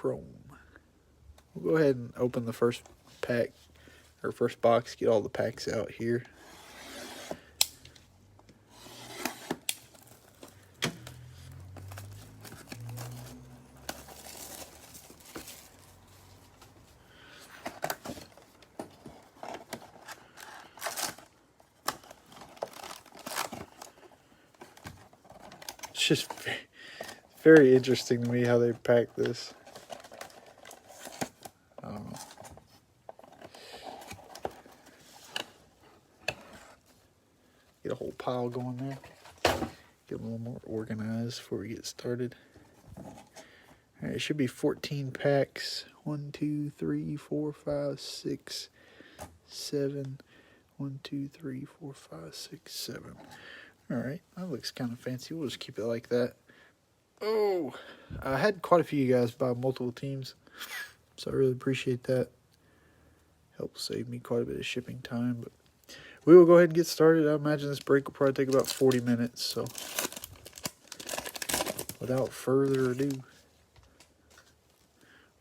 Chrome. We'll go ahead and open the first pack, or first box, get all the packs out here. It's just very interesting to me how they pack this. I don't know. Get a whole pile going there. Get a little more organized before we get started. Alright, it should be 14 packs. 1, 2, 3, 4, 5, 6, 7. 1, 2, 3, 4, 5, 6, 7. Alright, that looks kind of fancy. We'll just keep it like that. Oh, I had quite a few of you guys buy multiple teams, so I really appreciate that. Helped save me quite a bit of shipping time, but we will go ahead and get started. I imagine this break will probably take about 40 minutes, so without further ado.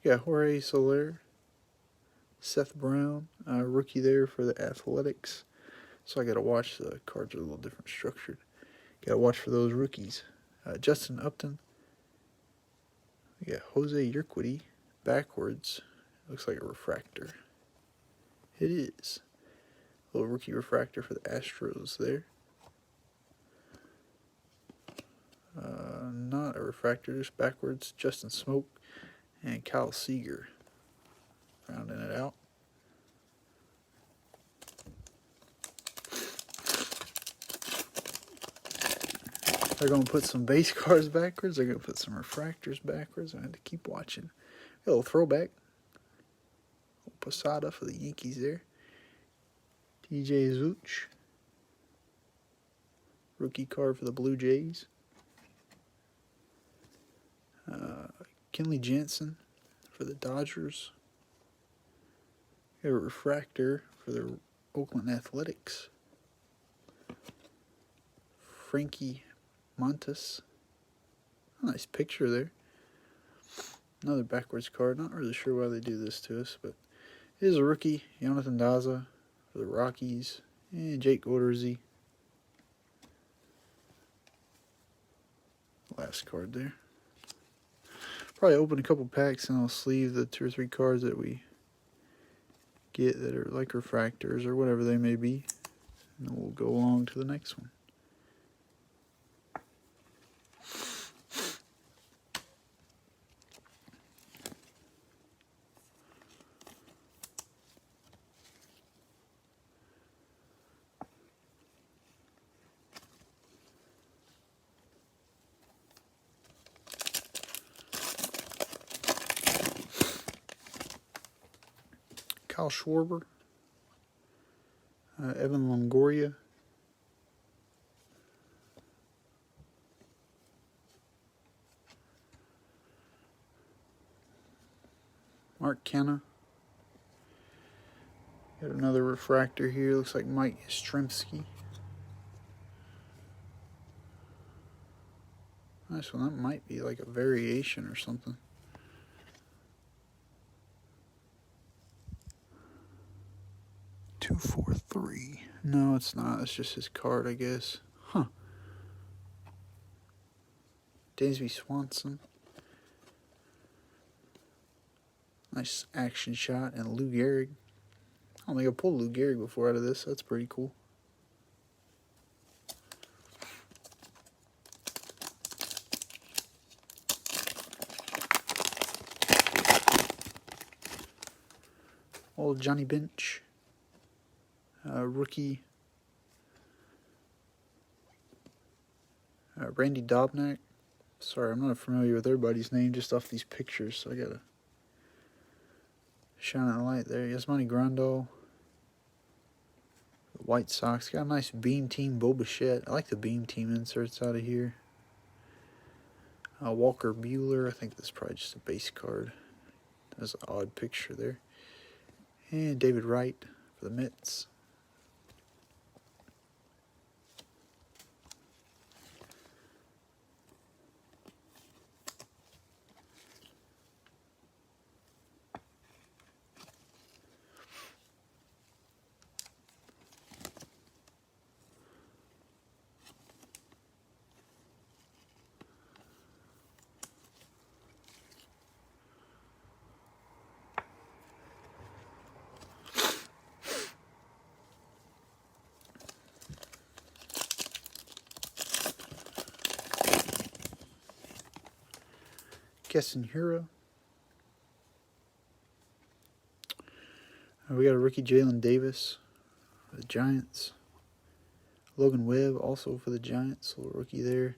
Yeah, Jorge Soler, Seth Brown, rookie there for the Athletics. So I got to watch. The cards are a little different structured. Got to watch for those rookies. Justin Upton. We got Jose Urquidy backwards. Looks like a refractor. It is. A little rookie refractor for the Astros there. Not a refractor, just backwards. Justin Smoke and Kyle Seager rounding it out. They're going to put some base cards backwards. They're going to put some refractors backwards. I have to keep watching. A little throwback. Posada for the Yankees there. TJ Zuch. Rookie card for the Blue Jays. Kenley Jansen for the Dodgers. Got a refractor for the Oakland Athletics. Frankie Montas. Nice picture there. Another backwards card. Not really sure why they do this to us, but it is a rookie. Jonathan Daza for the Rockies. And Jake Odorizzi. Last card there. Probably open a couple packs and I'll sleeve the 2 or 3 cards that we get that are like refractors or whatever they may be. And then we'll go along to the next one. Kyle Schwarber, Evan Longoria, Mark Canha. Got another refractor here. Looks like Mike Yastrzemski. Nice one. That might be like a variation or something. $243. No, it's not. It's just his card, I guess. Huh. Dansby Swanson. Nice action shot. And Lou Gehrig. I don't think I pulled Lou Gehrig before out of this. That's pretty cool. Old Johnny Bench. Rookie Randy Dobnak. Sorry, I'm not familiar with everybody's name just off these pictures, so I gotta shine a light there. Yasmani Grandal. The White Sox. Got a nice Beam Team Bo Bichette. I like the Beam Team inserts out of here. Walker Buehler. I think this is probably just a base card. That's an odd picture there. And David Wright for the Mets. Castanera. We got a rookie Jalen Davis for the Giants. Logan Webb also for the Giants. Little rookie there.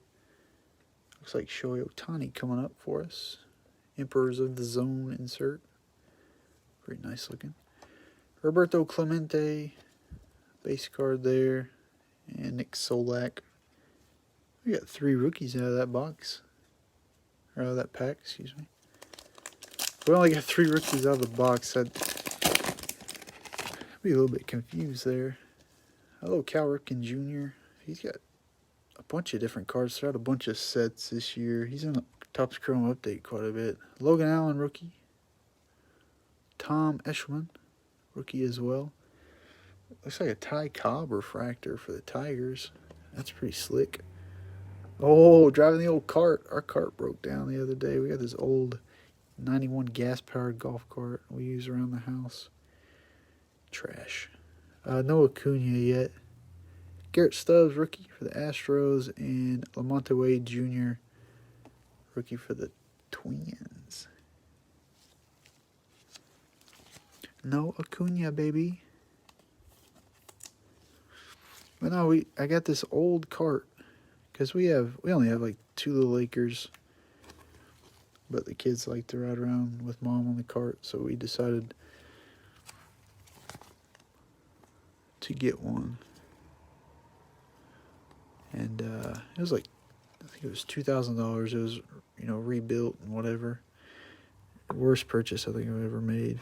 Looks like Shohei Ohtani coming up for us. Emperors of the Zone insert. Pretty nice looking. Roberto Clemente. Base card there. And Nick Solak. We got 3 rookies out of that box. Or out of that pack, excuse me. We only got 3 rookies out of the box. I'd be a little bit confused there. Hello, Cal Ripken Jr. He's got a bunch of different cards throughout a bunch of sets this year. He's in the Topps Chrome update quite a bit. Logan Allen, rookie. Tom Eschman, rookie as well. Looks like a Ty Cobb refractor for the Tigers. That's pretty slick. Oh, driving the old cart. Our cart broke down the other day. We got this old 91 gas-powered golf cart we use around the house. Trash. No Acuna yet. Garrett Stubbs, rookie for the Astros. And Lamonte Wade Jr., rookie for the Twins. No Acuna, baby. But no, I got this old cart. Because we only have like 2 little acres. But the kids like to ride around with Mom on the cart. So we decided to get one. And it was like, I think it was $2,000. It was, rebuilt and whatever. Worst purchase I think I've ever made.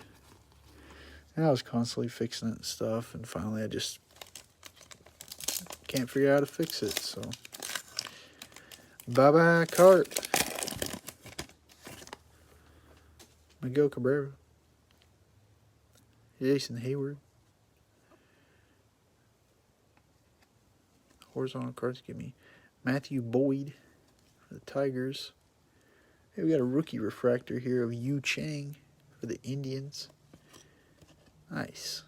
And I was constantly fixing it and stuff. And finally I just can't figure out how to fix it. So bye-bye cart. Miguel Cabrera. Jason Hayward. Horizontal cards give me Matthew Boyd for the Tigers. Hey, we got a rookie refractor here of Yu Chang for the Indians. Nice.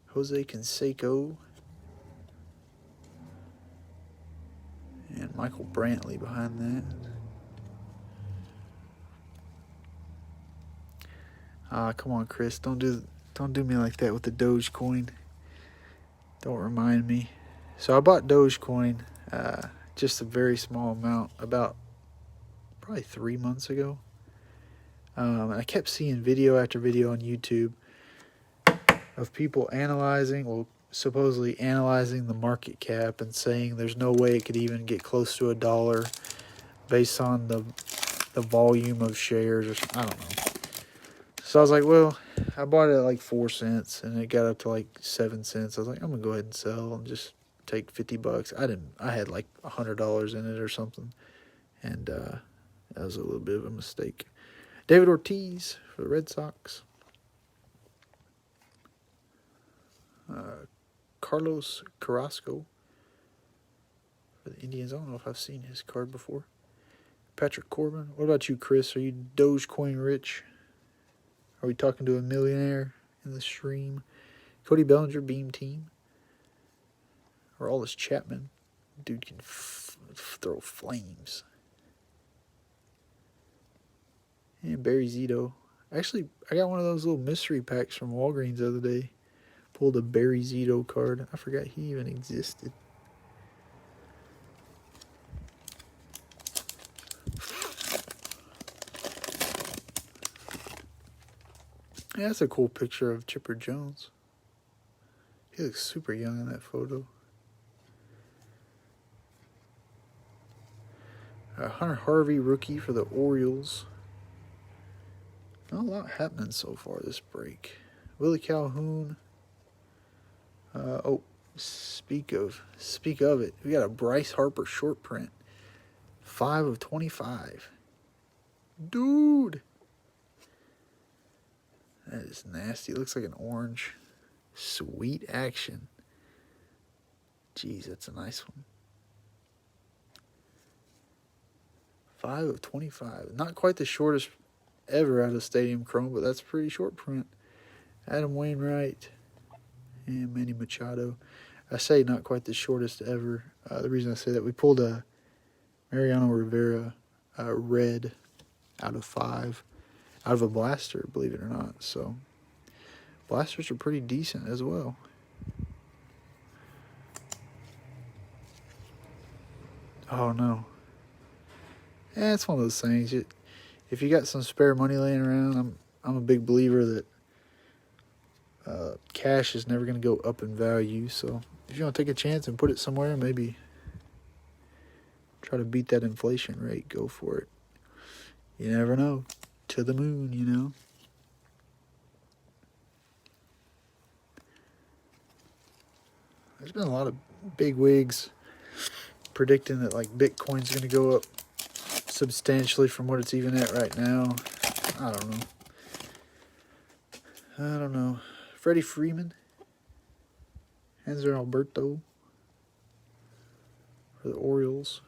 Jose Canseco. And Michael Brantley behind that. Come on, Chris. Don't do me like that with the Dogecoin. Don't remind me. So I bought Dogecoin, just a very small amount, about probably 3 months ago. I kept seeing video after video on YouTube of people supposedly analyzing the market cap and saying there's no way it could even get close to $1 based on the volume of shares or something. I don't know. So I was like, well, I bought it at like 4 cents and it got up to like 7 cents. I was like, I'm gonna go ahead and sell and just take $50. I had like $100 in it or something, and that was a little bit of a mistake. David Ortiz for the Red Sox. Carlos Carrasco for the Indians. I don't know if I've seen his card before. Patrick Corbin. What about you, Chris? Are you Dogecoin rich? Are we talking to a millionaire in the stream? Cody Bellinger, Beam Team. Or Aldis Chapman. Dude can throw flames. And Barry Zito. Actually, I got one of those little mystery packs from Walgreens the other day. Pulled a Barry Zito card. I forgot he even existed. Yeah, that's a cool picture of Chipper Jones. He looks super young in that photo. Hunter Harvey, rookie for the Orioles. Not a lot happening so far this break. Willie Calhoun. Speak of it. We got a Bryce Harper short print. 5/25. Dude. That is nasty. It looks like an orange. Sweet action. Jeez, that's a nice one. 5/25. Not quite the shortest ever out of Stadium Chrome, but that's a pretty short print. Adam Wainwright and Manny Machado. I say not quite the shortest ever. The reason I say that, we pulled a Mariano Rivera, red out of 5. Out of a blaster, believe it or not. So, blasters are pretty decent as well. Oh, no. Yeah, it's one of those things. If you got some spare money laying around, I'm a big believer that cash is never going to go up in value. So if you want to take a chance and put it somewhere, maybe try to beat that inflation rate, go for it. You never know. To the moon, you know. There's been a lot of big wigs predicting that like Bitcoin's going to go up substantially from what it's even at right now. I don't know. Freddie Freeman, Hanser Alberto for the Orioles.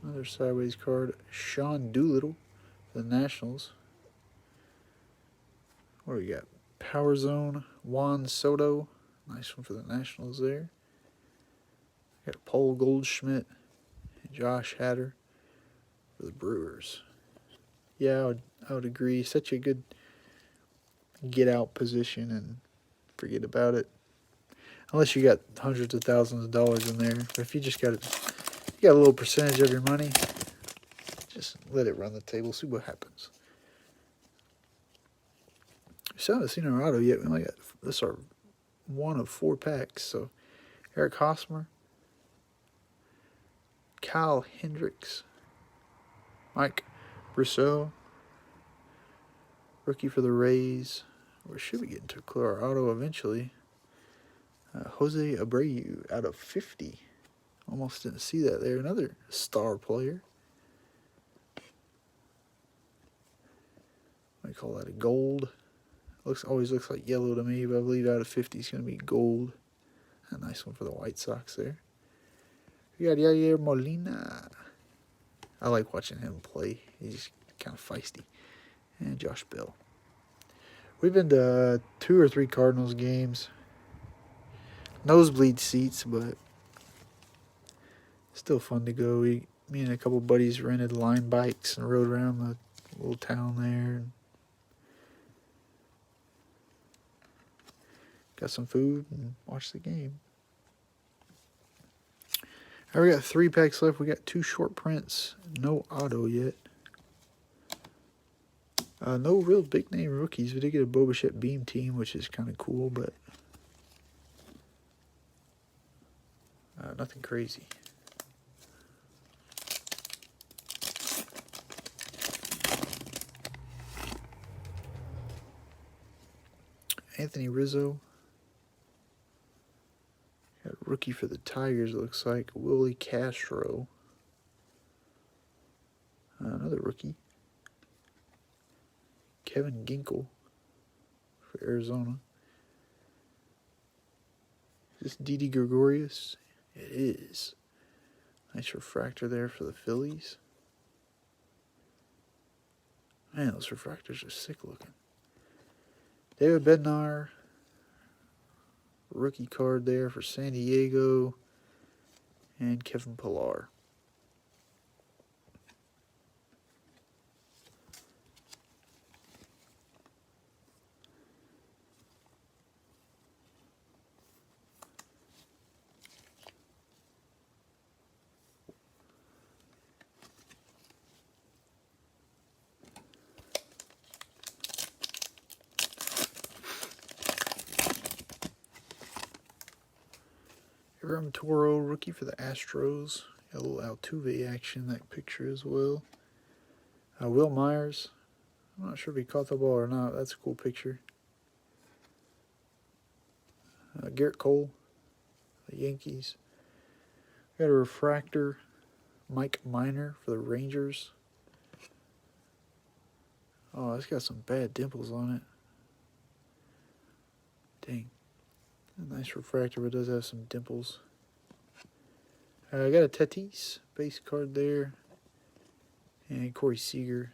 Another sideways card. Sean Doolittle for the Nationals. What do we got? Power Zone, Juan Soto. Nice one for the Nationals there. Got Paul Goldschmidt and Josh Hader for the Brewers. Yeah, I would agree. Such a good get-out position and forget about it. Unless you got hundreds of thousands of dollars in there. But if you just got a little percentage of your money, just let it run the table. See what happens. We still haven't seen an auto yet. We only got this are 1 of 4 packs. So Eric Hosmer, Kyle Hendricks, Mike Brousseau, rookie for the Rays. Or should we get into our auto eventually? Jose Abreu out of 50. Almost didn't see that there. Another star player. I call that a gold. Always looks like yellow to me, but I believe out of 50 is going to be gold. A nice one for the White Sox there. We got Yadier Molina. I like watching him play. He's kind of feisty. And Josh Bell. We've been to 2 or 3 Cardinals games. Nosebleed seats, but still fun to go. Me and a couple buddies rented line bikes and rode around the little town there. And got some food and watched the game. All right, we got 3 packs left. We got 2 short prints. No auto yet. No real big name rookies. We did get a Bo Bichette Beam team, which is kind of cool, but nothing crazy. Anthony Rizzo. Got a rookie for the Tigers, it looks like. Willie Castro. Another rookie. Kevin Ginkel for Arizona. Is this Didi Gregorius? It is. Nice refractor there for the Phillies. Man, those refractors are sick looking. David Bednar. Rookie card there for San Diego. And Kevin Pillar. Aaron Toro, rookie for the Astros. Got a little Altuve action in that picture as well. Will Myers. I'm not sure if he caught the ball or not. That's a cool picture. Garrett Cole, the Yankees. Got a refractor. Mike Minor for the Rangers. Oh, it's got some bad dimples on it. Dang. A nice refractor, but it does have some dimples. I got a Tatis base card there. And Corey Seager.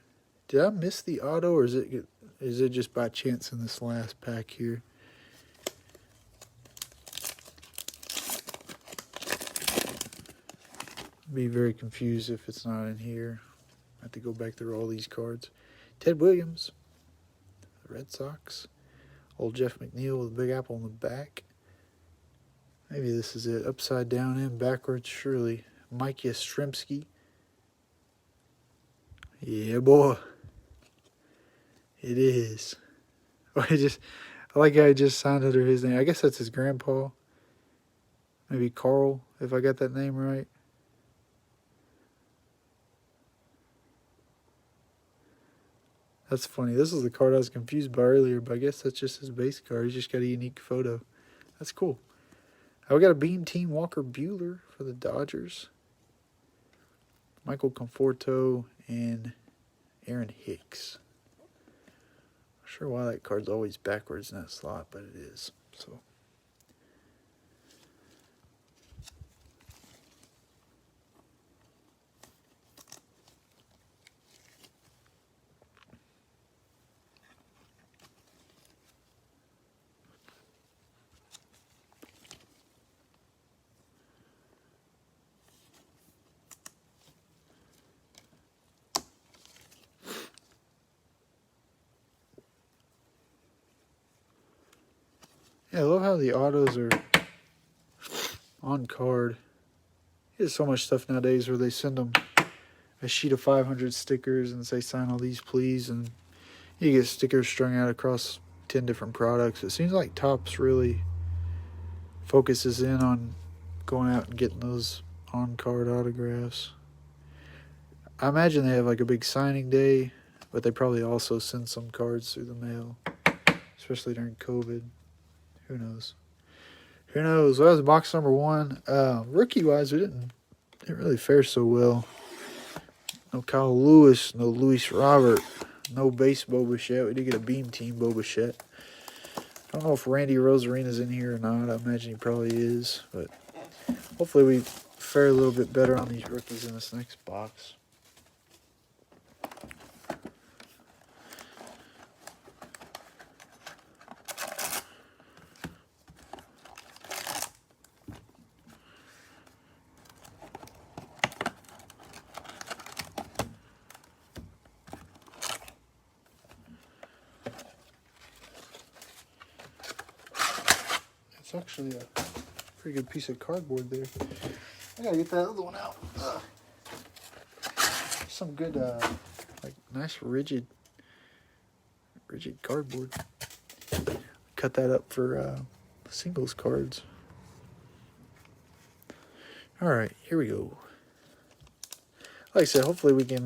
Did I miss the auto, or is it just by chance in this last pack here? be very confused if it's not in here. I have to go back through all these cards. Ted Williams, the Red Sox. Old Jeff McNeil with a big apple on the back. Maybe this is it. Upside down and backwards, surely. Mike Yastrzemski. Yeah, boy. It is. I like how I just signed under his name. I guess that's his grandpa. Maybe Carl, if I got that name right. That's funny. This is the card I was confused by earlier, but I guess that's just his base card. He's just got a unique photo. That's cool. We got a Beam Team Walker Buehler for the Dodgers. Michael Conforto and Aaron Hicks. Not sure why that card's always backwards in that slot, but it is. So. Yeah, I love how the autos are on card. There's so much stuff nowadays where they send them a sheet of 500 stickers and say sign all these please, and you get stickers strung out across 10 different products. It seems like Topps really focuses in on going out and getting those on card autographs. I imagine they have like a big signing day, but they probably also send some cards through the mail, especially during COVID. Who knows? Who knows? Well, that was box number 1. Rookie-wise, we didn't really fare so well. No Kyle Lewis, no Luis Robert, no base Bo Bichette. We did get a Beam Team Bo Bichette. I don't know if Randy Rosarena's in here or not. I imagine he probably is, but hopefully we fare a little bit better on these rookies in this next box. It's actually a pretty good piece of cardboard there. I gotta get that other one out. Some good, like nice rigid cardboard. Cut that up for singles cards. All right, here we go. Like I said, hopefully we can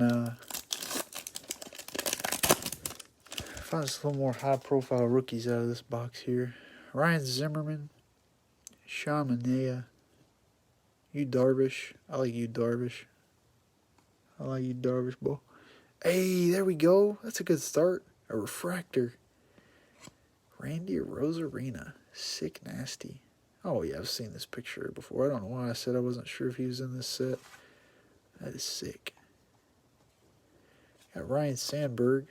find us a little more high-profile rookies out of this box here. Ryan Zimmerman, Sean Manaea, Yu Darvish. I like Yu Darvish. Boy. Hey, there we go. That's a good start. A refractor. Randy Rosarena. Sick nasty. Oh, yeah, I've seen this picture before. I don't know why I said I wasn't sure if he was in this set. That is sick. Got Ryan Sandberg.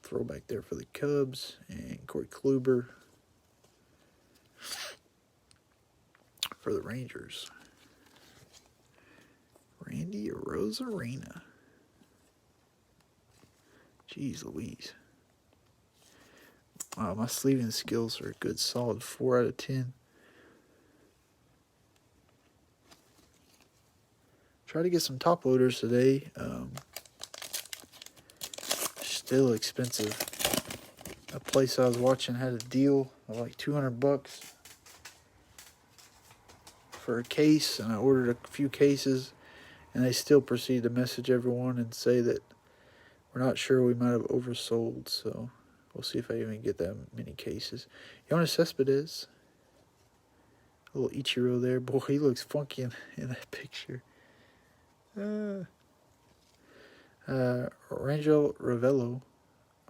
Throwback there for the Cubs. And Corey Kluber for the Rangers. Randy Rosarena. Jeez Louise. Wow, my sleeving skills are a good solid 4 out of 10. Try to get some top loaders today. Still expensive. A place I was watching had a deal of like $200 for a case, and I ordered a few cases, and they still proceed to message everyone and say that we're not sure, we might have oversold, so we'll see if I even get that many cases. Yoenis Cespedes. A little Ichiro there. Boy, he looks funky in that picture. Rangel Ravello.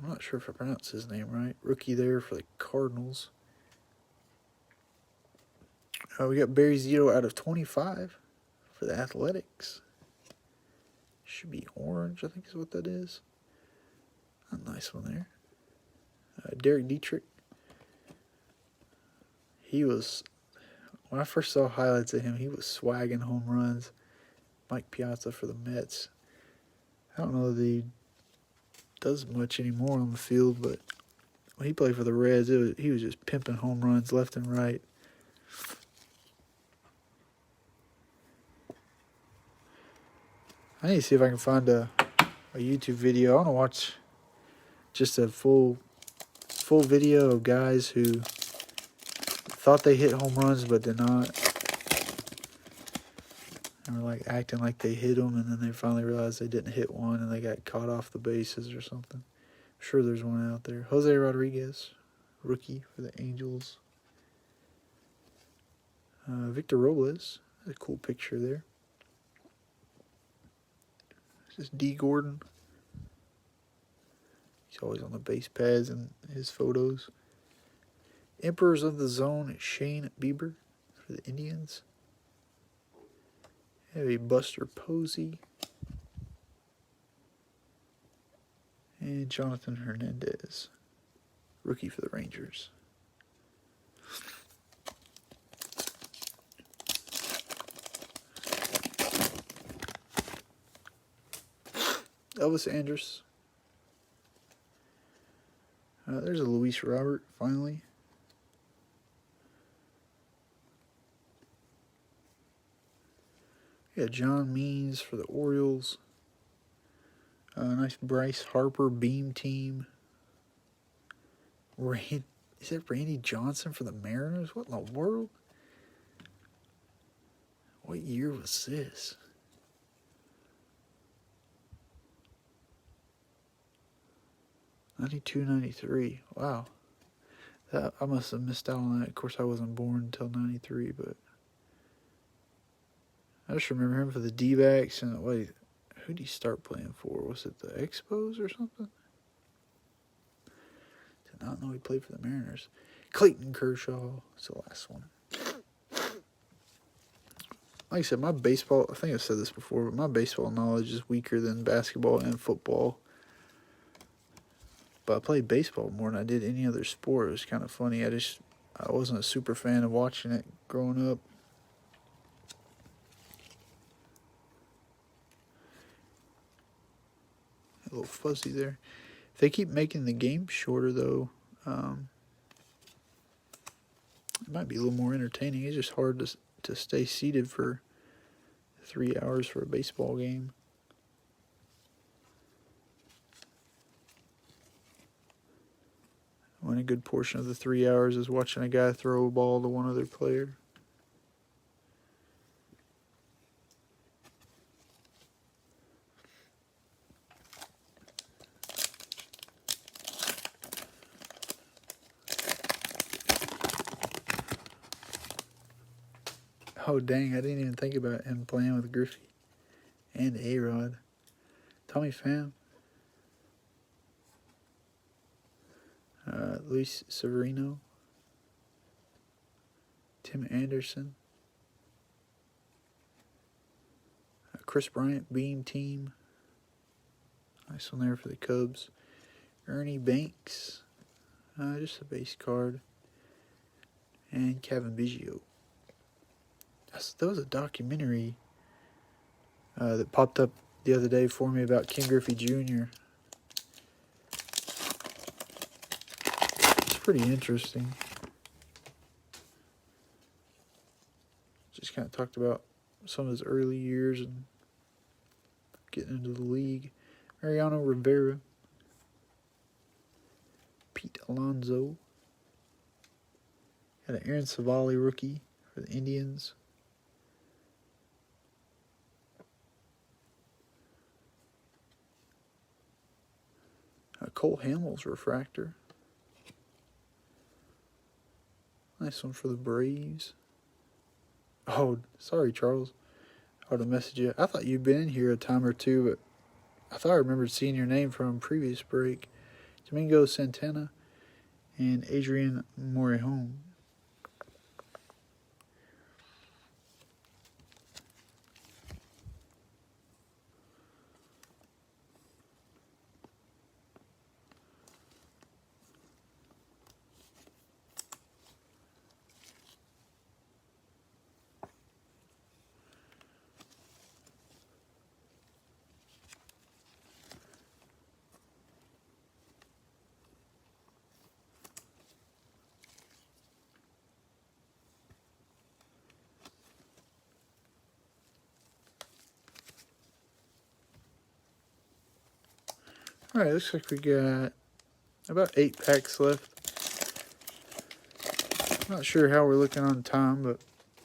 I'm not sure if I pronounced his name right. Rookie there for the Cardinals. We got Barry Zito out of 25 for the Athletics. Should be orange, I think is what that is. A nice one there. Derek Dietrich. He was when I first saw highlights of him, he was swagging home runs. Mike Piazza for the Mets. I don't know that he does much anymore on the field, but when he played for the Reds, he was just pimping home runs left and right. I need to see if I can find a YouTube video. I want to watch just a full video of guys who thought they hit home runs but did not. And were like acting like they hit them, and then they finally realized they didn't hit one and they got caught off the bases or something. I'm sure there's one out there. Jose Rodriguez, rookie for the Angels. Victor Robles, a cool picture there. This is D. Gordon. He's always on the base pads in his photos. Emperors of the Zone, Shane Bieber for the Indians. Have a Buster Posey. And Jonathan Hernandez, rookie for the Rangers. Elvis Andrus. There's a Luis Robert, finally. Yeah, John Means for the Orioles. Nice Bryce Harper Beam team. Is that Randy Johnson for the Mariners? What in the world? What year was this? '92, '93. Wow. I must have missed out on that. Of course, I wasn't born until '93, but I just remember him for the D-backs. And wait, who did he start playing for? Was it the Expos or something? Did not know he played for the Mariners. Clayton Kershaw. It's the last one. Like I said, my baseball, I think I've said this before, but my baseball knowledge is weaker than basketball and football. But I played baseball more than I did any other sport. It was kind of funny. I wasn't a super fan of watching it growing up. A little fuzzy there. If they keep making the game shorter, though, it might be a little more entertaining. It's just hard to stay seated for 3 hours for a baseball game. When a good portion of the 3 hours is watching a guy throw a ball to one other player. Oh, dang, I didn't even think about him playing with Griffey and A-Rod. Tommy Pham. Luis Severino. Tim Anderson. Chris Bryant, Beam Team. Nice one there for the Cubs. Ernie Banks. Just a base card. And Kevin Biggio. There was a documentary that popped up the other day for me about Ken Griffey Jr. It's pretty interesting. Just kind of talked about some of his early years and getting into the league. Mariano Rivera. Pete Alonso. Got an Aaron Savali rookie for the Indians. Cole Hamels refractor. Nice one for the Braves. Oh, sorry, Charles. I would have messaged you. I thought you'd been in here a time or two, but I thought I remembered seeing your name from a previous break. Domingo Santana and Adrian Morejon. Alright, looks like we got about 8 packs left. Not sure how we're looking on time, but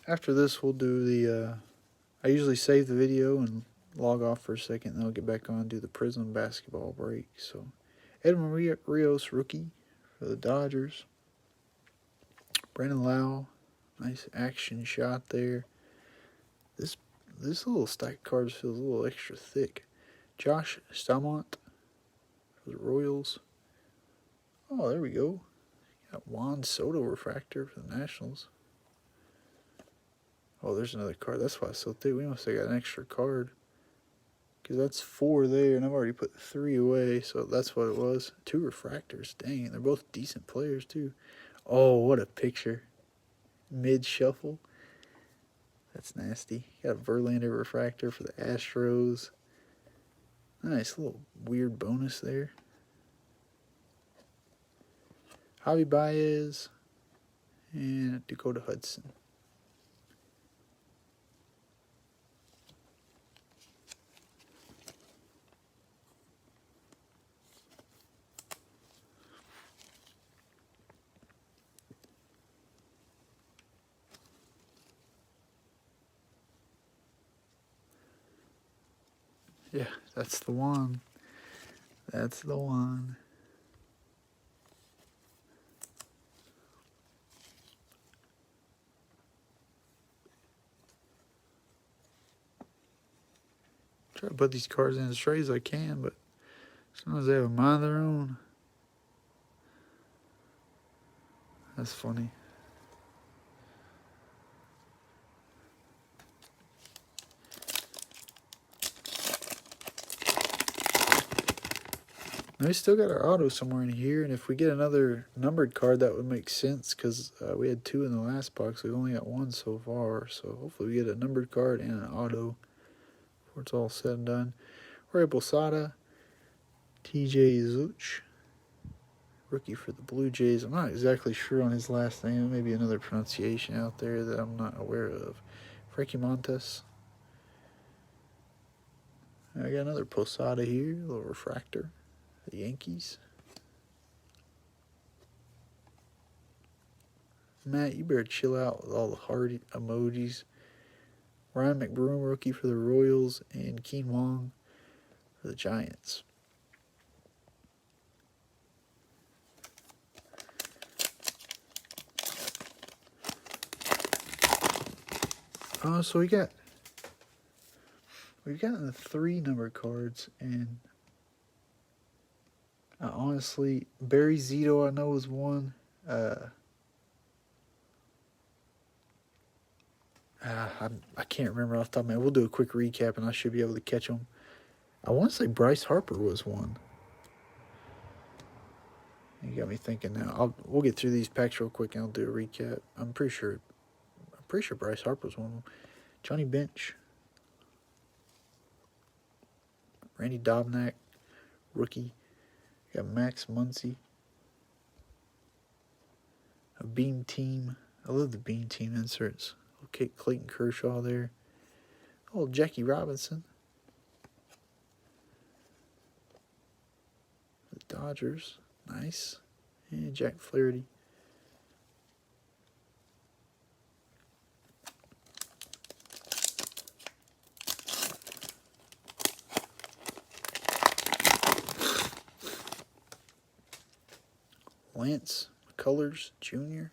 after this we'll do the, I usually save the video and log off for a second, then I'll get back on and do the Prism basketball break. So, Edwin Rios, rookie for the Dodgers. Brandon Lau, nice action shot there. This little stack of cards feels a little extra thick. Josh Stamont for the Royals. Oh, there we go. Got Juan Soto refractor for the Nationals. Oh, there's another card. That's why it's so thick. We must have got an extra card. Because that's 4 there, and I've already put 3 away, so that's what it was. 2 refractors. Dang, they're both decent players, too. Oh, what a picture. Mid-shuffle. That's nasty. Got a Verlander refractor for the Astros. Nice little weird bonus there. Javi Baez and Dakota Hudson. Yeah, that's the one. That's the one. Try to put these cards in as straight as I can, but sometimes they have a mind of their own. That's funny. We still got our auto somewhere in here, and if we get another numbered card, that would make sense, because we had 2 in the last box. We've only got 1 so far, so hopefully we get a numbered card and an auto before it's all said and done. Jorge Posada, TJ Zuch, rookie for the Blue Jays. I'm not exactly sure on his last name. Maybe another pronunciation out there that I'm not aware of. Frankie Montes. I got another Posada here, a little refractor. The Yankees. Matt, you better chill out with all the heart emojis. Ryan McBroom, rookie for the Royals, and Keen Wong for the Giants. So we've gotten the 3 number cards, and honestly, Barry Zito I know is one. I can't remember off the top of my head. We'll do a quick recap, and I should be able to catch them. I want to say Bryce Harper was one. You got me thinking now. We'll get through these packs real quick, and I'll do a recap. I'm pretty sure Bryce Harper was one of them. Johnny Bench. Randy Dobnak, rookie. Got Max Muncy. A Beam Team. I love the Beam Team inserts. Okay, Clayton Kershaw there. Oh, Jackie Robinson. The Dodgers. Nice. And Jack Flaherty. Lance McCullers Jr.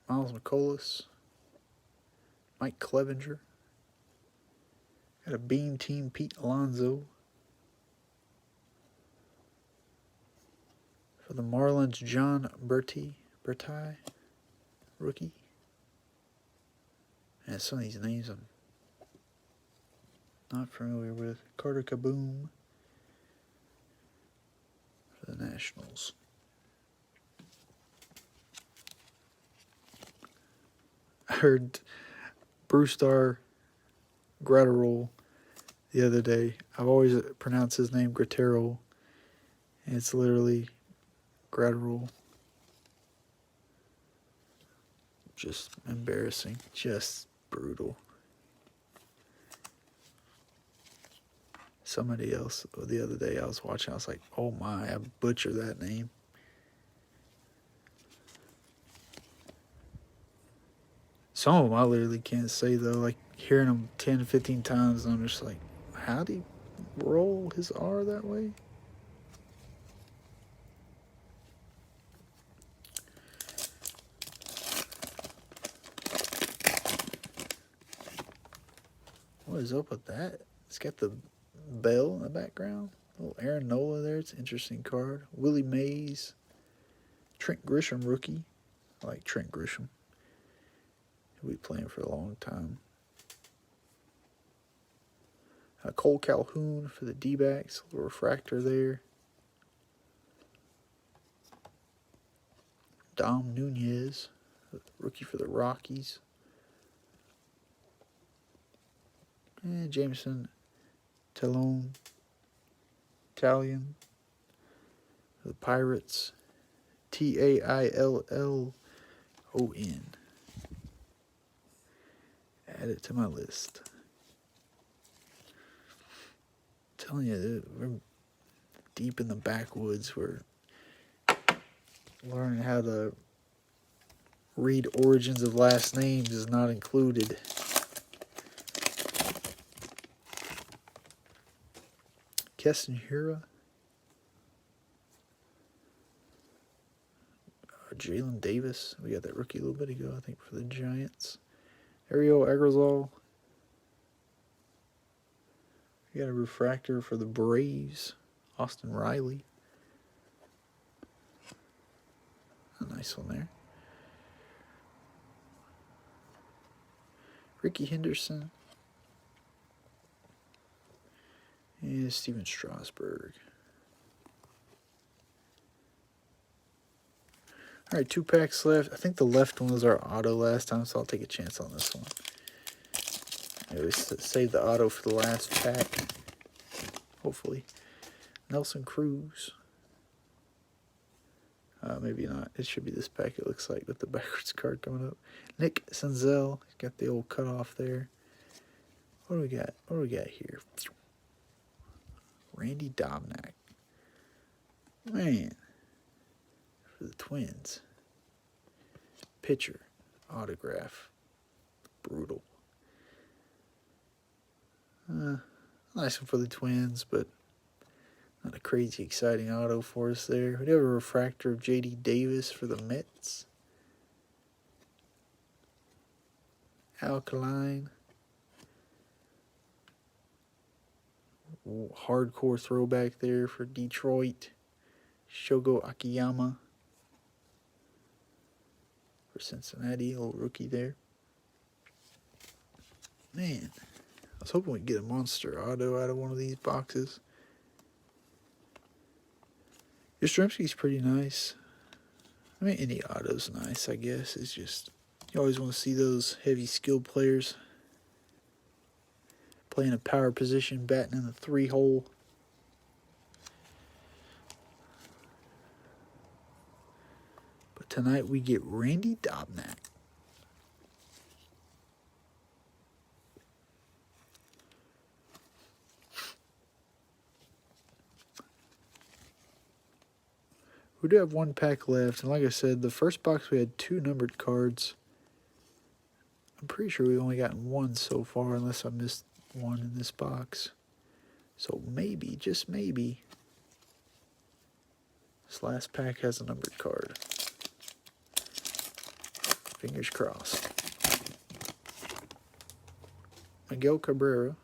Miles McCollus. Mike Clevenger. Got a Beam Team Pete Alonso. For the Marlins, John Berti, rookie. And some of these names I'm not familiar with. Carter Kaboom for the Nationals. I heard Brewstar Gratterol the other day. I've always pronounced his name Gratterol, and it's literally Gratterol. Just embarrassing. Just brutal. somebody else the other day I was watching. I was like, oh my, I butchered that name. Some of them I literally can't say, though. Like, hearing them 10, 15 times, and I'm just like, how do you roll his R that way? What is up with that? It's got the bell in the background. Little Aaron Nola there. It's an interesting card. Willie Mays. Trent Grisham rookie. I like Trent Grisham. He'll be playing for a long time. Cole Calhoun for the D-backs. Little refractor there. Dom Nunez, rookie for the Rockies. And Jameson Talon, Italian, for the Pirates. Taillon. Add it to my list. I'm telling you, we're deep in the backwoods. We're learning how to read origins of last names is not included. Keston Hiura. Jalen Davis. We got that rookie a little bit ago, I think, for the Giants. Ariel Agrazal. We got a refractor for the Braves. Austin Riley. A nice one there. Ricky Henderson. And Steven Strasburg. All right, 2 packs left. I think the left one was our auto last time, so I'll take a chance on this one. Maybe save the auto for the last pack. Hopefully. Nelson Cruz. Maybe not. It should be this pack, it looks like, with the backwards card coming up. Nick Senzel. He's got the old cutoff there. What do we got? What do we got here? Randy Dobnak. Man. For the Twins. Pitcher. Autograph. Brutal. Nice one for the Twins, but not a crazy exciting auto for us there. We have a refractor of J.D. Davis for the Mets. Alkaline. Hardcore throwback there for Detroit. Shogo Akiyama for Cincinnati. Old rookie there. Man, I was hoping we'd get a monster auto out of one of these boxes. Yastrzemski's pretty nice. I mean, any auto's nice, I guess. It's just, you always want to see those heavy skilled players playing a power position, batting in the 3-hole. But tonight we get Randy Dobnak. We do have 1 pack left, and like I said, the first box we had 2 numbered cards. I'm pretty sure we've only gotten 1 so far, unless I missed 1 in this box. So maybe, just maybe, this last pack has a numbered card. Fingers crossed. Miguel Cabrera,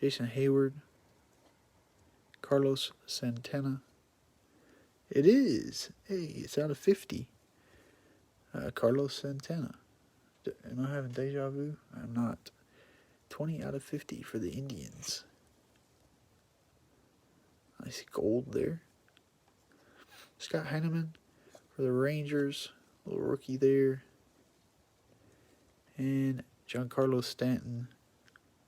Jason Hayward, Carlos Santana. It is. Hey, it's out of 50. Carlos Santana. Am I having deja vu? I'm not. 20 out of 50 for the Indians. Nice gold there. Scott Heineman for the Rangers. Little rookie there. And Giancarlo Stanton.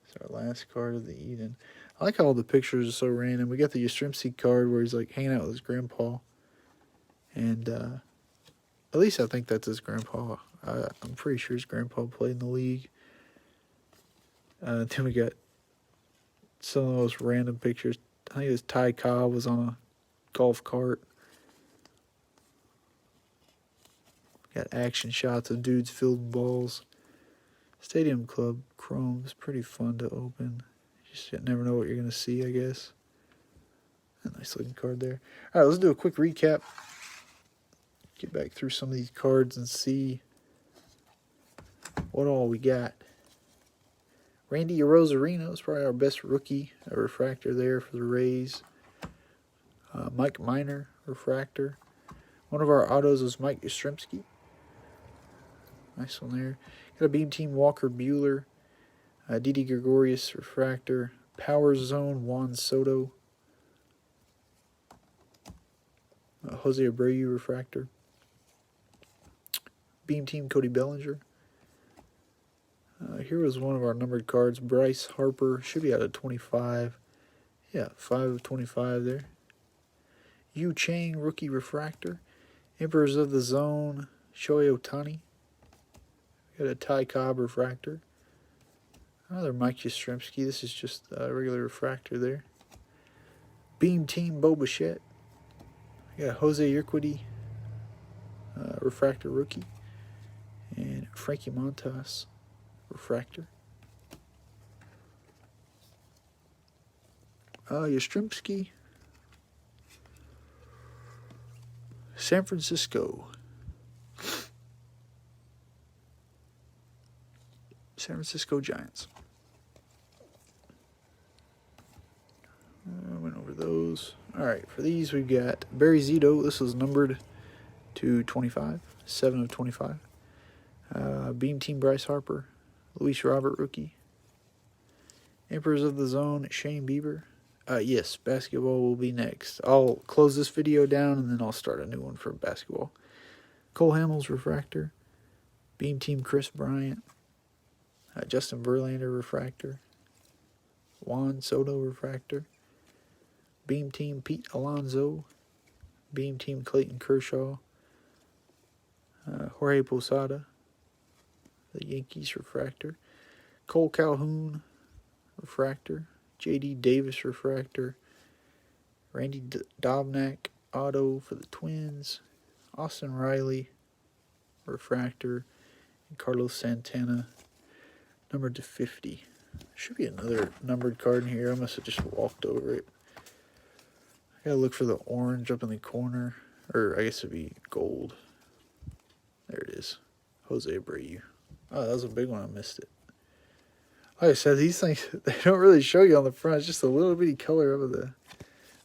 It's our last card of the Eden. I like how all the pictures are so random. We got the Yastrzemski card where he's like hanging out with his grandpa. And at least I think that's his grandpa. I'm pretty sure his grandpa played in the league. Then we got some of those random pictures. I think it was Ty Cobb was on a golf cart. Got action shots of dudes fielding balls. Stadium Club Chrome is pretty fun to open. You just never know what you're going to see, I guess. A nice looking card there. All right, let's do a quick recap. Get back through some of these cards and see what all we got. Randy Arozareno is probably our best rookie. A refractor there for the Rays. Mike Minor, refractor. One of our autos was Mike Yastrzemski. Nice one there. Got a Beam Team Walker Buehler. Didi Gregorius, refractor. Power Zone Juan Soto. Jose Abreu, refractor. Beam Team Cody Bellinger. Here was one of our numbered cards. Bryce Harper. Should be out of 25. Yeah, 5 of 25 there. Yu Chang, rookie refractor. Emperors of the Zone. Shohei Ohtani. Got a Ty Cobb refractor. Another Mike Yastrzemski. This is just a regular refractor there. Beam Team Bo Bichette. Got Jose Urquidy, refractor rookie. And Frankie Montas, refractor. Yastrzemski. San Francisco. San Francisco Giants. I went over those. All right, for these we've got Barry Zito. This was numbered to 25, 7 of 25. Beam Team Bryce Harper. Luis Robert, rookie. Emperors of the Zone, Shane Bieber. Yes, basketball will be next. I'll close this video down and then I'll start a new one for basketball. Cole Hamels, refractor. Beam Team Chris Bryant. Justin Verlander, refractor. Juan Soto, refractor. Beam Team Pete Alonso. Beam Team Clayton Kershaw. Jorge Posada, the Yankees, refractor. Cole Calhoun, refractor. J.D. Davis, refractor. Randy Dobnak, auto for the Twins. Austin Riley, refractor. And Carlos Santana, numbered to 50. Should be another numbered card in here. I must have just walked over it. I gotta look for the orange up in the corner. Or I guess it'd be gold. There it is. Jose Abreu. Oh, that was a big one. I missed it. Like I said, these things, they don't really show you on the front. It's just a little bitty color of the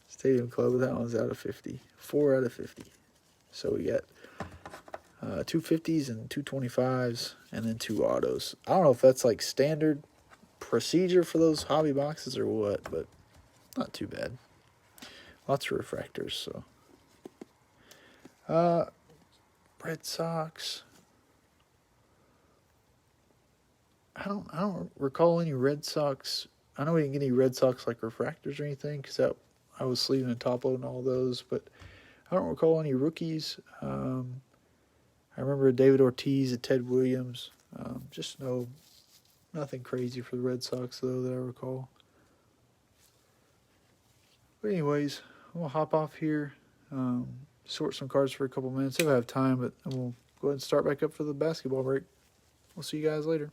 Stadium Club. But that one's out of 50. 4 out of 50. So we got 2 50s and 2 25s and then 2 autos. I don't know if that's like standard procedure for those hobby boxes or what, but not too bad. Lots of refractors, so. Red Sox. I don't recall any Red Sox. I know we didn't get any Red Sox like refractors or anything because I was sleeving and top loading all those, but I don't recall any rookies. I remember David Ortiz, Ted Williams. Just nothing crazy for the Red Sox though that I recall. But anyways, I'm gonna hop off here. Sort some cards for a couple minutes if I have time, but we'll go ahead and start back up for the basketball break. We'll see you guys later.